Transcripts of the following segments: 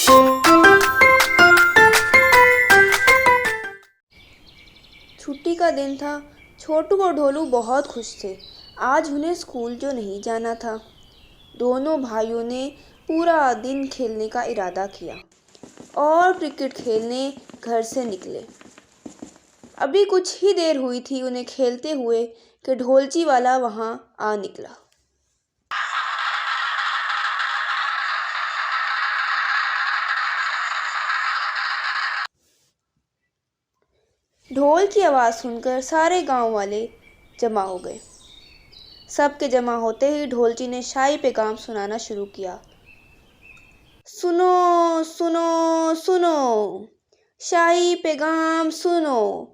چھٹی کا دن تھا۔ چھوٹو اور ڈھولو بہت خوش تھے۔ آج انہیں اسکول جو نہیں جانا تھا۔ دونوں بھائیوں نے پورا دن کھیلنے کا ارادہ کیا اور کرکٹ کھیلنے گھر سے نکلے۔ ابھی کچھ ہی دیر ہوئی تھی انہیں کھیلتے ہوئے کہ ڈھولچی والا وہاں آ نکلا۔ ڈھول کی آواز سن کر سارے گاؤں والے جمع ہو گئے۔ سب کے جمع ہوتے ہی ڈھولچی نے شاہی پیغام سنانا شروع کیا۔ سنو سنو سنو، شاہی پیغام سنو،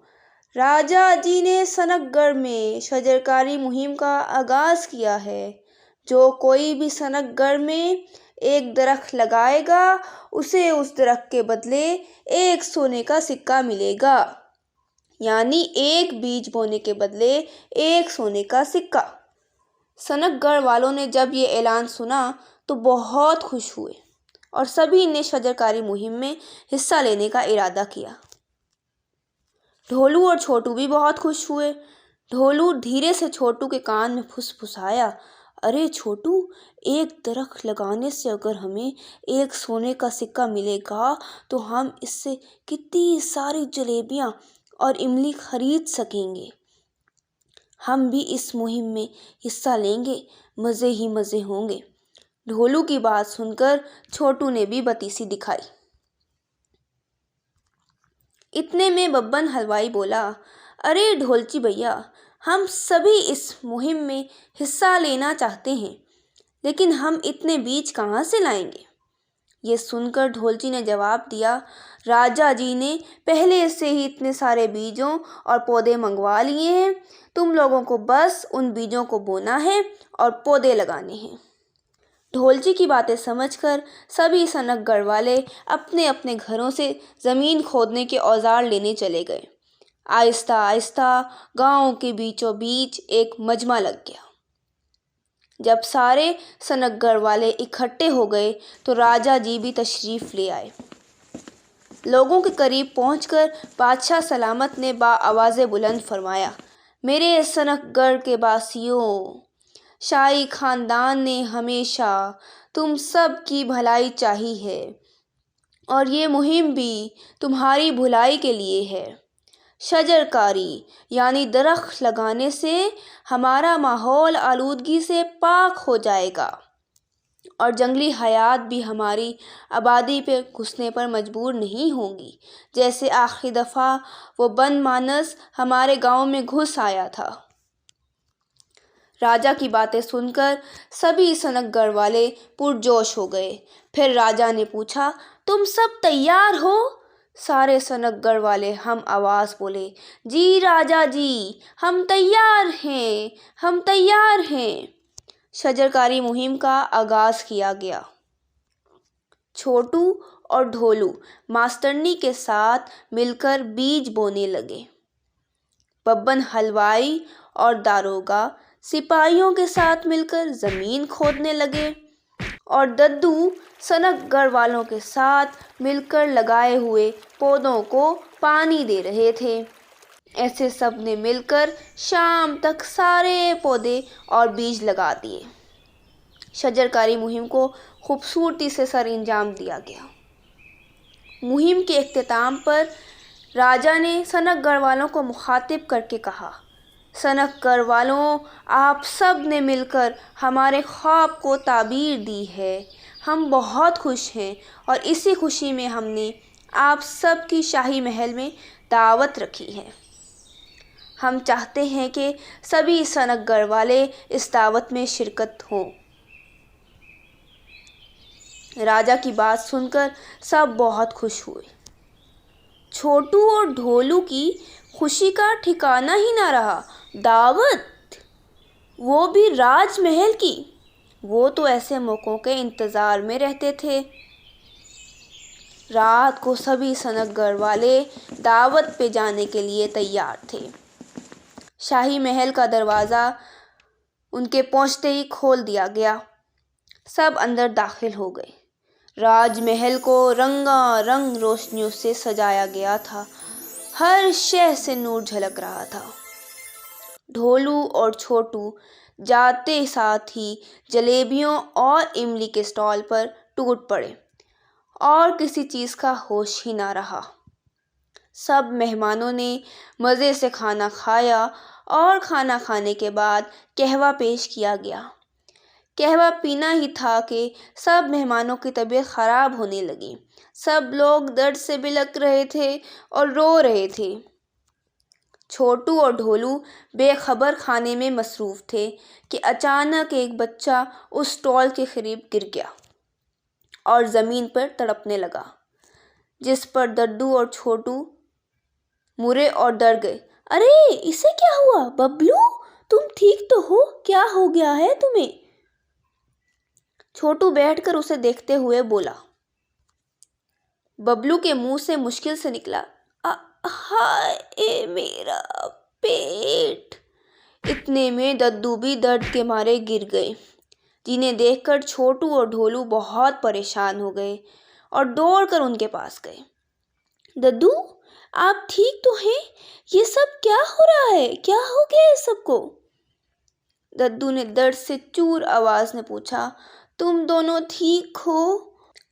راجا جی نے سنک گڑھ میں شجرکاری مہم کا آغاز کیا ہے۔ جو کوئی بھی سنک گڑھ میں ایک درخت لگائے گا اسے اس درخت کے بدلے 1 سونے کا سکہ ملے گا، یعنی 1 بیج بونے کے بدلے 1 سونے کا سکہ۔ سنک گڑھ والوں نے جب یہ اعلان سنا تو بہت خوش ہوئے اور سبھی نے شجرکاری مہم میں حصہ لینے کا ارادہ کیا۔ ڈھولو اور چھوٹو بھی بہت خوش ہوئے۔ ڈھولو دھیرے سے چھوٹو کے کان میں پھسپھسایا، ارے چھوٹو، ایک درخت لگانے سے اگر ہمیں 1 سونے کا سکہ ملے گا تو ہم اس سے کتنی ساری جلیبیاں اور املی خرید سکیں گے۔ ہم بھی اس مہم میں حصہ لیں گے، مزے ہی مزے ہوں گے۔ ڈھولو کی بات سن کر چھوٹو نے بھی بتیسی دکھائی۔ اتنے میں ببن حلوائی بولا، ارے ڈھولچی بھیا، ہم سبھی اس مہم میں حصہ لینا چاہتے ہیں، لیکن ہم اتنے بیج کہاں سے لائیں گے؟ یہ سن کر ڈھولچی نے جواب دیا، راجا جی نے پہلے سے ہی اتنے سارے بیجوں اور پودے منگوا لیے ہیں، تم لوگوں کو بس ان بیجوں کو بونا ہے اور پودے لگانے ہیں۔ ڈھولچی کی باتیں سمجھ کر سبھی سنک گڑھ والے اپنے اپنے گھروں سے زمین کھودنے کے اوزار لینے چلے گئے۔ آہستہ آہستہ گاؤں کے بیچوں بیچ ایک مجمع لگ گیا۔ جب سارے سنک گڑھ والے اکٹھے ہو گئے تو راجا جی بھی تشریف لے آئے۔ لوگوں کے قریب پہنچ کر بادشاہ سلامت نے بآواز بلند فرمایا، میرے سنک گڑھ کے باسیوں، شاہی خاندان نے ہمیشہ تم سب کی بھلائی چاہی ہے اور یہ مہم بھی تمہاری بھلائی کے لیے ہے۔ شجرکاری یعنی درخت لگانے سے ہمارا ماحول آلودگی سے پاک ہو جائے گا اور جنگلی حیات بھی ہماری آبادی پہ گھسنے پر مجبور نہیں ہوں گی، جیسے آخری دفعہ وہ بن مانس ہمارے گاؤں میں گھس آیا تھا۔ راجا کی باتیں سن کر سبھی سنک گڑھ والے پرجوش ہو گئے۔ پھر راجا نے پوچھا، تم سب تیار ہو؟ سارے سنک گڑھ والے ہم آواز بولے، جی راجا جی، ہم تیار ہیں، ہم تیار ہیں۔ شجرکاری مہم کا آغاز کیا گیا۔ چھوٹو اور ڈھولو ماسٹرنی کے ساتھ مل کر بیج بونے لگے۔ ببن حلوائی اور داروغہ سپاہیوں کے ساتھ مل کر زمین کھودنے لگے اور ددو سنک گڑھ والوں کے ساتھ مل کر لگائے ہوئے پودوں کو پانی دے رہے تھے۔ ایسے سب نے مل کر شام تک سارے پودے اور بیج لگا دیے۔ شجرکاری مہم کو خوبصورتی سے سر انجام دیا گیا۔ مہم کے اختتام پر راجا نے سنک گڑھ والوں کو مخاطب کر کے کہا، سنک گڑھ والوں، آپ سب نے مل کر ہمارے خواب کو تعبیر دی ہے۔ ہم بہت خوش ہیں اور اسی خوشی میں ہم نے آپ سب کی شاہی محل میں دعوت رکھی ہے۔ ہم چاہتے ہیں کہ سبھی سنک گڑھ والے اس دعوت میں شرکت ہوں۔ راجا کی بات سن کر سب بہت خوش ہوئے۔ چھوٹو اور ڈھولو کی خوشی کا ٹھکانہ ہی نہ رہا۔ دعوت، وہ بھی راج محل کی! وہ تو ایسے موقعوں کے انتظار میں رہتے تھے۔ رات کو سبھی سنک گڑھ والے دعوت پہ جانے کے لیے تیار تھے۔ شاہی محل کا دروازہ ان کے پہنچتے ہی کھول دیا گیا۔ سب اندر داخل ہو گئے۔ راج محل کو رنگا رنگ روشنیوں سے سجایا گیا تھا، ہر شے سے نور جھلک رہا تھا۔ ڈھولو اور چھوٹو جاتے ساتھ ہی جلیبیوں اور املی کے اسٹال پر ٹوٹ پڑے اور کسی چیز کا ہوش ہی نہ رہا۔ سب مہمانوں نے مزے سے کھانا کھایا اور کھانا کھانے کے بعد قہوہ پیش کیا گیا۔ قہوہ پینا ہی تھا کہ سب مہمانوں کی طبیعت خراب ہونے لگی۔ سب لوگ درد سے بلک رہے تھے اور رو رہے تھے۔ چھوٹو اور ڈھولو بے خبر کھانے میں مصروف تھے کہ اچانک ایک بچہ اس اسٹال کے قریب گر گیا اور زمین پر تڑپنے لگا، جس پر ددو اور چھوٹو مرے اور ڈر گئے۔ ارے اسے کیا ہوا؟ ببلو تم ٹھیک تو ہو؟ کیا ہو گیا ہے تمہیں؟ چھوٹو بیٹھ کر اسے دیکھتے ہوئے بولا۔ ببلو کے منہ سے مشکل سے نکلا، ہائے میرا پیٹ۔ اتنے میں ددو بھی درد کے مارے گر گئے، جنہیں دیکھ کر چھوٹو اور ڈھولو بہت پریشان ہو گئے اور دوڑ کر ان کے پاس گئے۔ ددو آپ ٹھیک تو ہیں؟ یہ سب کیا ہو رہا ہے؟ کیا ہو گیا ہے سب کو؟ ددو نے درد سے چور آواز میں پوچھا۔ تم دونوں ٹھیک ہو؟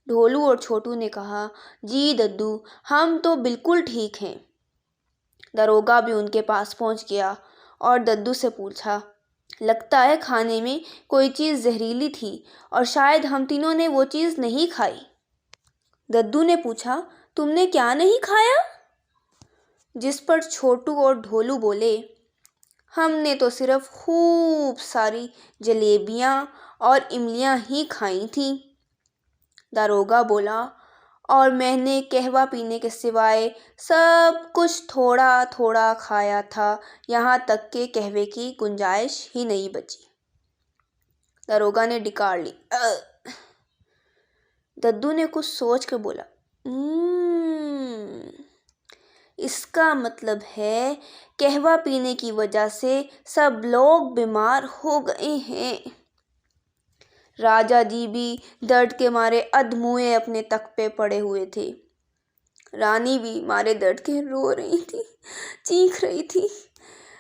ڈھولو اور چھوٹو نے کہا، جی ددو ہم تو بالکل ٹھیک ہیں۔ داروغہ بھی ان کے پاس پہنچ گیا اور ددو سے پوچھا، لگتا ہے کھانے میں کوئی چیز زہریلی تھی اور شاید ہم تینوں نے وہ چیز نہیں کھائی۔ ددو نے پوچھا، تم نے کیا نہیں کھایا؟ جس پر چھوٹو اور ڈھولو بولے، ہم نے تو صرف خوب ساری جلیبیاں اور املیاں ہی کھائی تھیں۔ داروغہ بولا، اور میں نے قہوہ پینے کے سوائے سب کچھ تھوڑا تھوڑا کھایا تھا، یہاں تک کہ قہوے کی گنجائش ہی نہیں بچی۔ داروغہ نے ڈکار لی۔ ددو نے کچھ سوچ کر بولا، اس کا مطلب ہے قہوہ پینے کی وجہ سے سب لوگ بیمار ہو گئے ہیں۔ راجا جی بھی درد کے مارے ادھ-موئے اپنے تخت پہ پڑے ہوئے تھے۔ رانی بھی مارے درد کے رو رہی تھی، چیخ رہی تھی،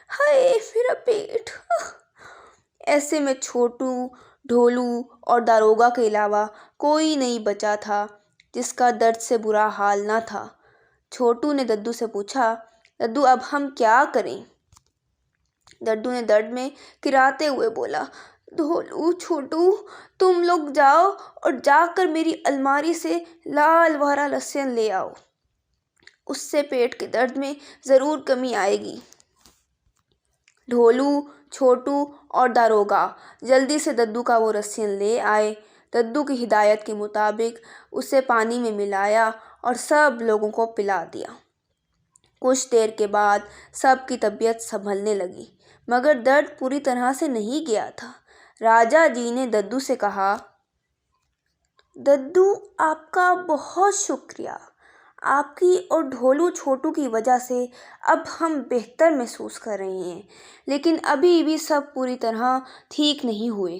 ہائے میرا پیٹ۔ ایسے میں چھوٹو، ڈھولو اور داروغہ کے علاوہ کوئی نہیں بچا تھا جس کا درد سے برا حال نہ تھا۔ چھوٹو نے ددو سے پوچھا، ددو اب ہم کیا کریں؟ ددو نے درد میں کراتے ہوئے بولا، ڈھولو، چھوٹو تم لوگ جاؤ اور جا کر میری الماری سے لال والا لسن لے آؤ، اس سے پیٹ کے درد میں ضرور کمی آئے گی۔ ڈھولو، چھوٹو اور داروغہ جلدی سے ددو کا وہ رسین لے آئے۔ ددو کی ہدایت کے مطابق اسے پانی میں ملایا اور سب لوگوں کو پلا دیا۔ کچھ دیر کے بعد سب کی طبیعت سنبھلنے لگی، مگر درد پوری طرح سے نہیں گیا تھا۔ راجا جی نے ددو سے کہا، ددو آپ کا بہت شکریہ، آپ کی اور ڈھولو چھوٹو کی وجہ سے اب ہم بہتر محسوس کر رہے ہیں، لیکن ابھی بھی سب پوری طرح ٹھیک نہیں ہوئے۔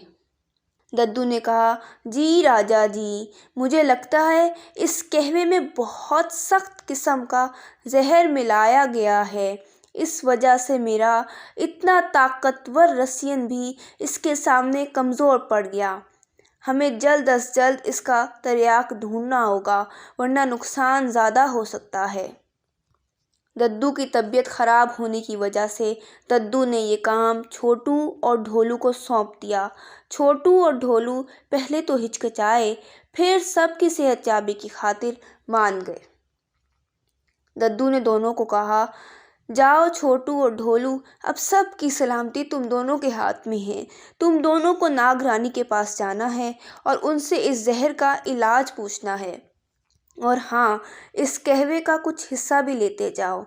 ددو نے کہا، جی راجا جی، مجھے لگتا ہے اس قہوے میں بہت سخت قسم کا زہر ملایا گیا ہے، اس وجہ سے میرا اتنا طاقتور رسین بھی اس کے سامنے کمزور پڑ گیا۔ ہمیں جلد از جلد اس کا تریاق ڈھونڈنا ہوگا، ورنہ نقصان زیادہ ہو سکتا ہے۔ ددو کی طبیعت خراب ہونے کی وجہ سے ددو نے یہ کام چھوٹو اور ڈھولو کو سونپ دیا۔ چھوٹو اور ڈھولو پہلے تو ہچکچائے، پھر سب کی صحت یابی کی خاطر مان گئے۔ ددو نے دونوں کو کہا، جاؤ چھوٹو اور ڈھولو، اب سب کی سلامتی تم دونوں کے ہاتھ میں ہے۔ تم دونوں کو ناگ رانی کے پاس جانا ہے اور ان سے اس زہر کا علاج پوچھنا ہے، اور ہاں اس قہوے کا کچھ حصہ بھی لیتے جاؤ۔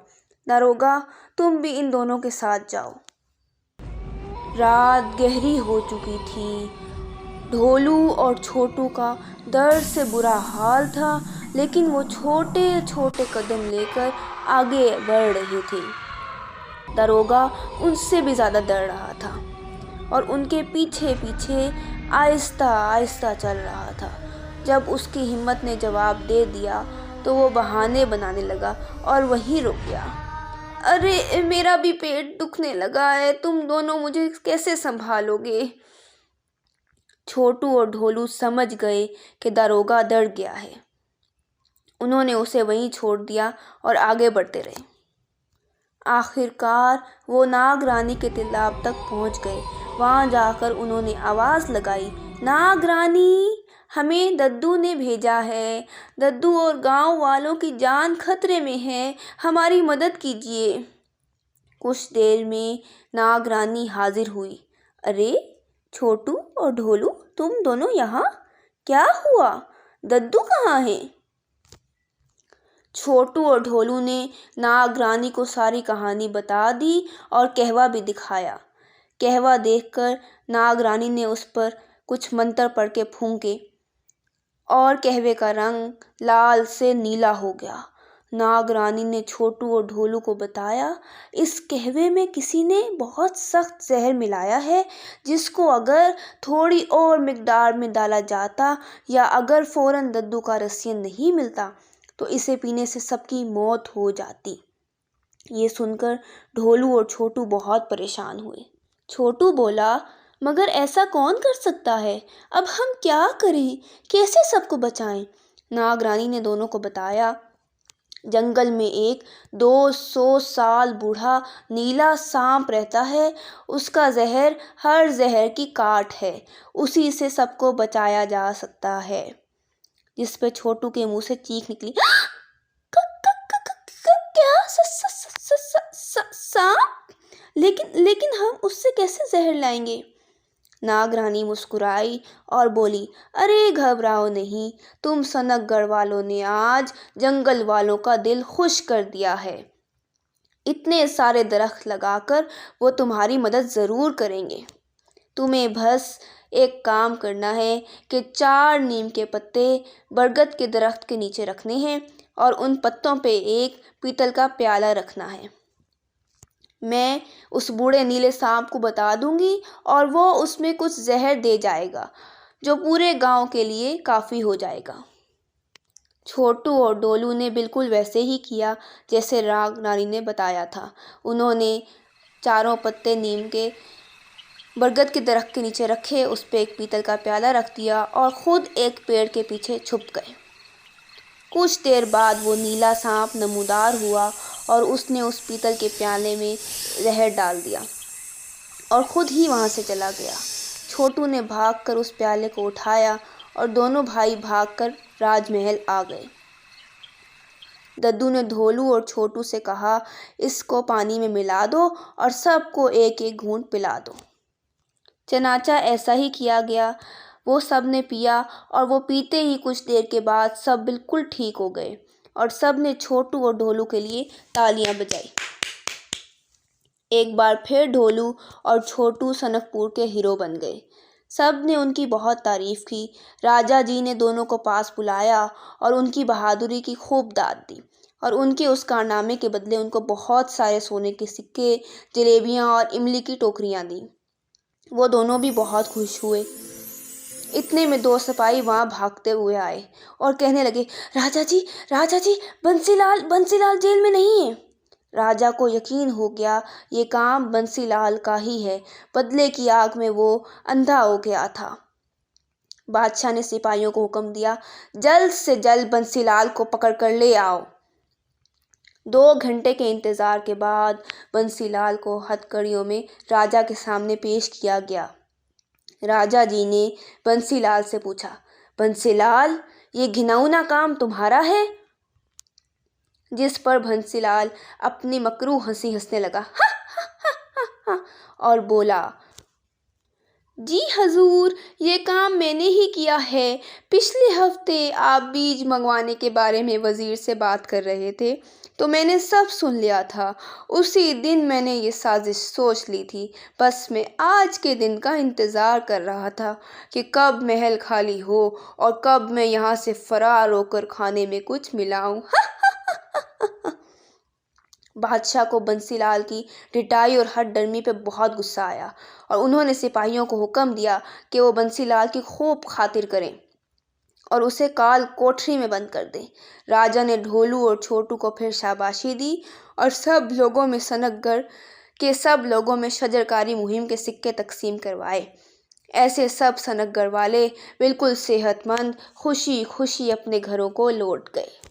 داروغہ تم بھی ان دونوں کے ساتھ جاؤ۔ رات گہری ہو چکی تھی۔ ڈھولو اور چھوٹو کا درد سے برا حال تھا، لیکن وہ چھوٹے چھوٹے قدم لے کر آگے بڑھ رہے تھے۔ داروغہ ان سے بھی زیادہ ڈر رہا تھا اور ان کے پیچھے پیچھے آہستہ آہستہ چل رہا تھا۔ جب اس کی ہمت نے جواب دے دیا تو وہ بہانے بنانے لگا اور وہیں رک گیا۔ ارے میرا بھی پیٹ دکھنے لگا ہے، تم دونوں مجھے کیسے سنبھالو گے؟ چھوٹو اور ڈھولو سمجھ گئے کہ داروغہ ڈر گیا ہے۔ انہوں نے اسے وہیں چھوڑ دیا اور آگے بڑھتے رہے۔ آخر کار وہ ناگ رانی کے تالاب تک پہنچ گئے۔ وہاں جا کر انہوں نے آواز لگائی، ناگ رانی، ہمیں ددو نے بھیجا ہے۔ ددو اور گاؤں والوں کی جان خطرے میں ہے، ہماری مدد کیجیے۔ کچھ دیر میں ناگ رانی حاضر ہوئی۔ ارے چھوٹو اور ڈھولو، تم دونوں یہاں؟ کیا ہوا؟ ددو کہاں ہے؟ چھوٹو اور ڈھولو نے ناگ رانی کو ساری کہانی بتا دی اور قہوہ بھی دکھایا۔ قہوہ دیکھ کر ناگ رانی نے اس پر کچھ منتر پڑھ کے پھونکے اور قہوے کا رنگ لال سے نیلا ہو گیا۔ ناگ رانی نے چھوٹو اور ڈھولو کو بتایا، اس قہوے میں کسی نے بہت سخت زہر ملایا ہے، جس کو اگر تھوڑی اور مقدار میں ڈالا جاتا یا اگر فوراً ددو کا رسین نہیں ملتا تو اسے پینے سے سب کی موت ہو جاتی۔ یہ سن کر ڈھولو اور چھوٹو بہت پریشان ہوئے۔ چھوٹو بولا، مگر ایسا کون کر سکتا ہے؟ اب ہم کیا کریں؟ کیسے سب کو بچائیں؟ ناگ رانی نے دونوں کو بتایا، جنگل میں ایک 200 سال بوڑھا نیلا سانپ رہتا ہے، اس کا زہر ہر زہر کی کاٹ ہے، اسی سے سب کو بچایا جا سکتا ہے۔ جس پہ چھوٹو کے منہ سے چیخ نکلی، کیا سانپ؟ لیکن ہم اس سے کیسے زہر لائیں گے؟ ناگ رانی مسکرائی اور بولی، ارے گھبراؤ نہیں، تم سنک گڑھ والوں نے آج جنگل والوں کا دل خوش کر دیا ہے۔ اتنے سارے درخت لگا کر وہ تمہاری مدد ضرور کریں گے۔ تمہیں بس ایک کام کرنا ہے کہ 4 نیم کے پتے برگد کے درخت کے نیچے رکھنے ہیں اور ان پتوں پہ ایک پیتل کا پیالہ رکھنا ہے۔ میں اس بوڑھے نیلے سانپ کو بتا دوں گی اور وہ اس میں کچھ زہر دے جائے گا جو پورے گاؤں کے لیے کافی ہو جائے گا۔ چھوٹو اور ڈھولو نے بالکل ویسے ہی کیا جیسے ناگ رانی نے بتایا تھا۔ انہوں نے 4 پتے نیم کے برگد کے درخت کے نیچے رکھے، اس پہ ایک پیتل کا پیالہ رکھ دیا اور خود ایک پیڑ کے پیچھے چھپ گئے۔ کچھ دیر بعد وہ نیلا سانپ نمودار ہوا اور اس نے اس پیتل کے پیالے میں زہر ڈال دیا اور خود ہی وہاں سے چلا گیا۔ چھوٹو نے بھاگ کر اس پیالے کو اٹھایا اور دونوں بھائی بھاگ کر راج محل آ گئے۔ ددو نے ڈھولو اور چھوٹو سے کہا، اس کو پانی میں ملا دو اور سب کو ایک ایک گھونٹ پلا دو۔ چنانچہ ایسا ہی کیا گیا۔ وہ سب نے پیا اور وہ پیتے ہی کچھ دیر کے بعد سب بالکل ٹھیک ہو گئے اور سب نے چھوٹو اور ڈھولو کے لیے تالیاں بجائیں۔ ایک بار پھر ڈھولو اور چھوٹو سنک پور کے ہیرو بن گئے۔ سب نے ان کی بہت تعریف کی۔ راجا جی نے دونوں کو پاس بلایا اور ان کی بہادری کی خوب داد دی اور ان کے اس کارنامے کے بدلے ان کو بہت سارے سونے کے سکے، جلیبیاں اور املی کی ٹوکریاں دیں۔ وہ دونوں بھی بہت خوش ہوئے۔ اتنے میں 2 سپاہی وہاں بھاگتے ہوئے آئے اور کہنے لگے، راجا جی، بنسی لال جیل میں نہیں ہے۔ راجا کو یقین ہو گیا یہ کام بنسی لال کا ہی ہے، بدلے کی آگ میں وہ اندھا ہو گیا تھا۔ بادشاہ نے سپاہیوں کو حکم دیا، جلد سے جلد بنسی لال کو پکڑ کر لے آؤ۔ 2 گھنٹے کے انتظار کے بعد بنسی لال کو ہتھکڑیوں میں راجا کے سامنے پیش کیا گیا۔ راجا جی نے بنسی لال سے پوچھا، بنسی لال، یہ گھناؤنا کام تمہارا ہے؟ جس پر بنسی لال اپنی مکروہ ہنسی ہنسنے لگا اور بولا، جی حضور، یہ کام میں نے ہی کیا ہے۔ پچھلے ہفتے آپ بیج منگوانے کے بارے میں وزیر سے بات کر رہے تھے تو میں نے سب سن لیا تھا۔ اسی دن میں نے یہ سازش سوچ لی تھی، بس میں آج کے دن کا انتظار کر رہا تھا کہ کب محل خالی ہو اور کب میں یہاں سے فرار ہو کر کھانے میں کچھ ملاؤں۔ بادشاہ کو بنسی لال کی ڈٹائی اور ہٹ ڈرمی پہ بہت غصہ آیا اور انہوں نے سپاہیوں کو حکم دیا کہ وہ بنسی لال کی خوب خاطر کریں اور اسے کال کوٹری میں بند کر دیں۔ راجا نے ڈھولو اور چھوٹو کو پھر شاباشی دی اور سب لوگوں میں شجر کاری مہم کے سکے تقسیم کروائے۔ ایسے سب سنگ گھر والے بالکل صحت مند خوشی خوشی اپنے گھروں کو لوٹ گئے۔